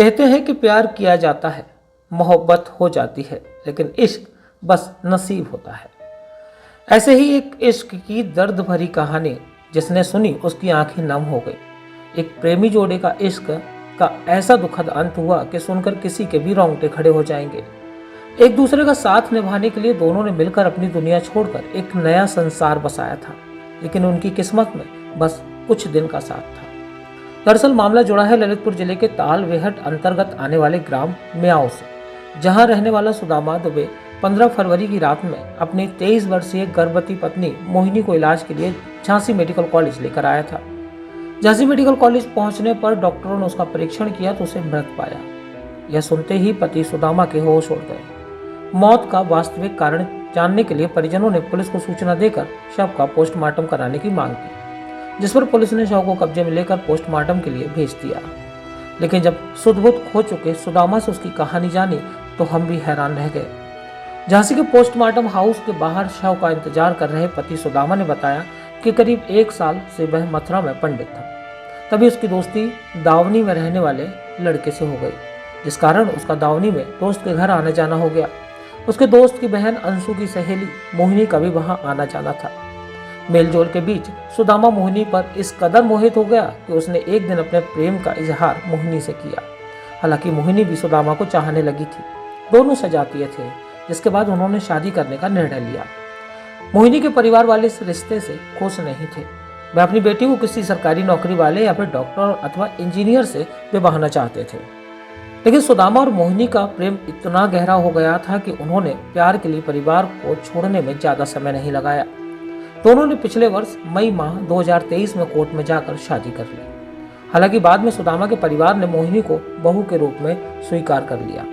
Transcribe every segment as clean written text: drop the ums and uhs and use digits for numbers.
कहते हैं कि प्यार किया जाता है, मोहब्बत हो जाती है, लेकिन इश्क बस नसीब होता है। ऐसे ही एक इश्क की दर्द भरी कहानी जिसने सुनी उसकी आंखें नम हो गई। एक प्रेमी जोड़े का इश्क का ऐसा दुखद अंत हुआ कि सुनकर किसी के भी रोंगटे खड़े हो जाएंगे। एक दूसरे का साथ निभाने के लिए दोनों ने मिलकर अपनी दुनिया छोड़कर एक नया संसार बसाया था, लेकिन उनकी किस्मत में बस कुछ दिन का साथ था। दरअसल मामला जुड़ा है ललितपुर जिले के तालवेहट अंतर्गत आने वाले ग्राम म्याओ से, जहां रहने वाला सुदामा दुबे 15 फरवरी की रात में अपनी 23 वर्षीय गर्भवती पत्नी मोहिनी को इलाज के लिए झांसी मेडिकल कॉलेज लेकर आया था। झांसी मेडिकल कॉलेज पहुंचने पर डॉक्टरों ने उसका परीक्षण किया तो उसे मृत पाया। यह सुनते ही पति सुदामा के होश उड़ गए। मौत का वास्तविक कारण जानने के लिए परिजनों ने पुलिस को सूचना देकर शव का पोस्टमार्टम कराने की मांग की, जिस पर पुलिस ने शव को कब्जे में लेकर पोस्टमार्टम के लिए भेज दिया। लेकिन जब सुध-बुध खो चुके सुदामा से उसकी कहानी जानी तो हम भी हैरान रह गए। झांसी के पोस्टमार्टम हाउस के बाहर शव का इंतजार कर रहे पति सुदामा ने बताया कि करीब 1 साल से वह मथुरा में पंडित था। तभी उसकी दोस्ती दावनी में रहने वाले लड़के से हो गई, जिस कारण उसका दावनी में दोस्त के घर आना जाना हो गया। उसके दोस्त की बहन अंशु की सहेली मोहिनी का भी वहां आना जाना था। मेलजोल के बीच सुदामा मोहिनी पर इस कदर मोहित हो गया कि उसने एक दिन अपने प्रेम का इजहार मोहिनी से किया। हालांकि मोहिनी भी सुदामा को चाहने लगी थी, दोनों सजातीय थे, जिसके बाद उन्होंने शादी करने का निर्णय लिया। मोहिनी के परिवार वाले इस रिश्ते से खुश नहीं थे। वे अपनी बेटी को किसी सरकारी नौकरी वाले या फिर डॉक्टर अथवा इंजीनियर से विवाहना चाहते थे। लेकिन सुदामा और मोहिनी का प्रेम इतना गहरा हो गया था कि उन्होंने प्यार के लिए परिवार को छोड़ने में ज्यादा समय नहीं लगाया। दोनों ने पिछले वर्ष मई माह 2023 में कोर्ट में जाकर शादी कर ली। हालांकि बाद में सुदामा के परिवार ने मोहिनी को बहू के रूप में स्वीकार कर लिया।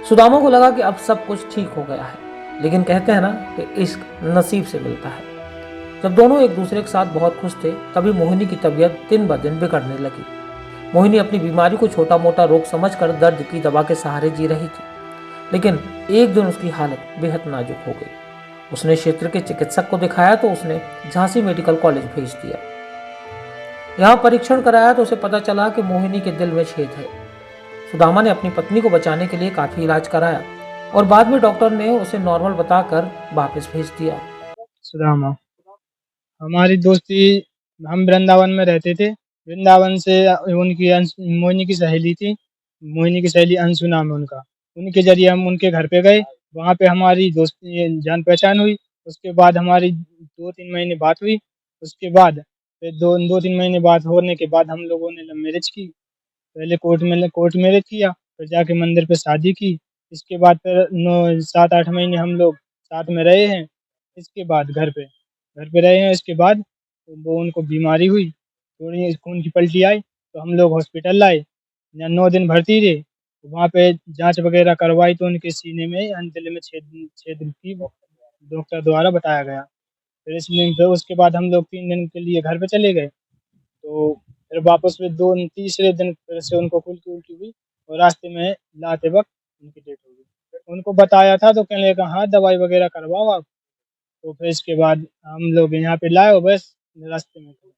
सुदामा को लगा कि अब सब कुछ ठीक हो गया है, लेकिन कहते हैं ना कि इश्क नसीब से मिलता है। जब दोनों एक दूसरे के साथ बहुत खुश थे, तभी मोहिनी की तबीयत दिन ब दिन बिगड़ने लगी। मोहिनी अपनी बीमारी को छोटा मोटा रोग समझकर दर्द की दवा के सहारे जी रही थी, लेकिन एक दिन उसकी हालत बेहद नाजुक हो गई। उसने क्षेत्र के चिकित्सक को दिखाया तो उसने झांसी मेडिकल कॉलेज भेज दिया। यहाँ परीक्षण कराया तो उसे पता चला कि मोहिनी के दिल में छेद है। सुदामा ने अपनी पत्नी को बचाने के लिए काफी इलाज कराया और बाद में डॉक्टर ने उसे नॉर्मल बताकर वापस भेज दिया। सुदामा हमारी दोस्ती, हम वृंदावन में रहते थे। वृंदावन से मोहिनी की सहेली थी। मोहिनी की सहेली अंशु नाम है उनका। उनके जरिए हम उनके घर पे गए। वहाँ पे हमारी दोस्ती जान पहचान हुई। उसके बाद हमारी 2-3 महीने बात हुई। उसके बाद फिर 2-3 महीने बात होने के बाद हम लोगों ने लव मैरिज की। पहले कोर्ट मैरिज किया, फिर जाके मंदिर पे शादी की। इसके बाद फिर 7-8 महीने हम लोग साथ में रहे हैं। इसके बाद घर पे रहे हैं। इसके बाद वो उनको बीमारी हुई, थोड़ी खून की पलटी आई तो हम लोग हॉस्पिटल लाए। यहाँ 9 दिन भर्ती रहे। वहाँ पे जांच वगैरह करवाई तो उनके सीने में दिल में छेद छेद की डॉक्टर द्वारा बताया गया। फिर इसलिए फिर उसके बाद हम लोग 3 दिन के लिए घर पे चले गए। तो फिर वापस में 2 तीसरे दिन फिर से उनको उल्टी उल्टी हुई और रास्ते में लाते वक्त उनकी डेथ हो गई। उनको बताया था तो कहने लगा हाँ दवाई वगैरह करवाओ आप। तो फिर इसके बाद हम लोग यहाँ पे लाए और बस रास्ते में थे।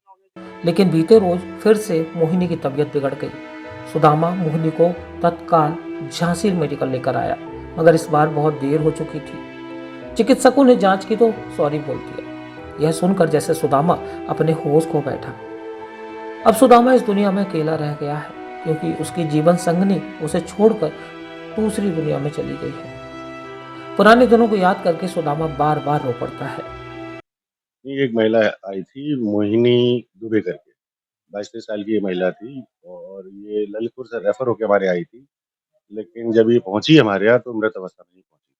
लेकिन बीते रोज फिर से मोहिनी की तबीयत बिगड़ गई। सुदामा मोहिनी को तत्काल झांसी मेडिकल लेकर आया, मगर इस बार बहुत देर हो चुकी थी। चिकित्सकों ने जांच की तो सॉरी बोल दिया। यह सुनकर जैसे सुदामा अपने होश खो बैठा। अब सुदामा इस दुनिया में अकेला रह गया है, क्योंकि उसकी जीवन संगनी उसे छोड़कर दूसरी दुनिया में चली गई है। पुराने दिनों को याद करके सुदामा बार बार रो पड़ता है। एक महिला आई थी मोहिनी दुबे करके, 22-23 साल की ये महिला थी और ये ललितपुर से रेफर होके हमारे आई थी। लेकिन जब ये पहुंची हमारे यहाँ तो मृत अवस्था में ही पहुंची।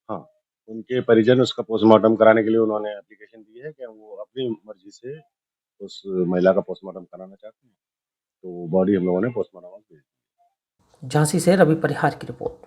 हाँ, उनके परिजन उसका पोस्टमार्टम कराने के लिए उन्होंने एप्लीकेशन दी है कि वो अपनी मर्जी से उस महिला का पोस्टमार्टम कराना चाहते हैं। तो बॉडी हम लोगों ने पोस्टमार्टम भेज दी। झांसी से रवि परिहार की रिपोर्ट।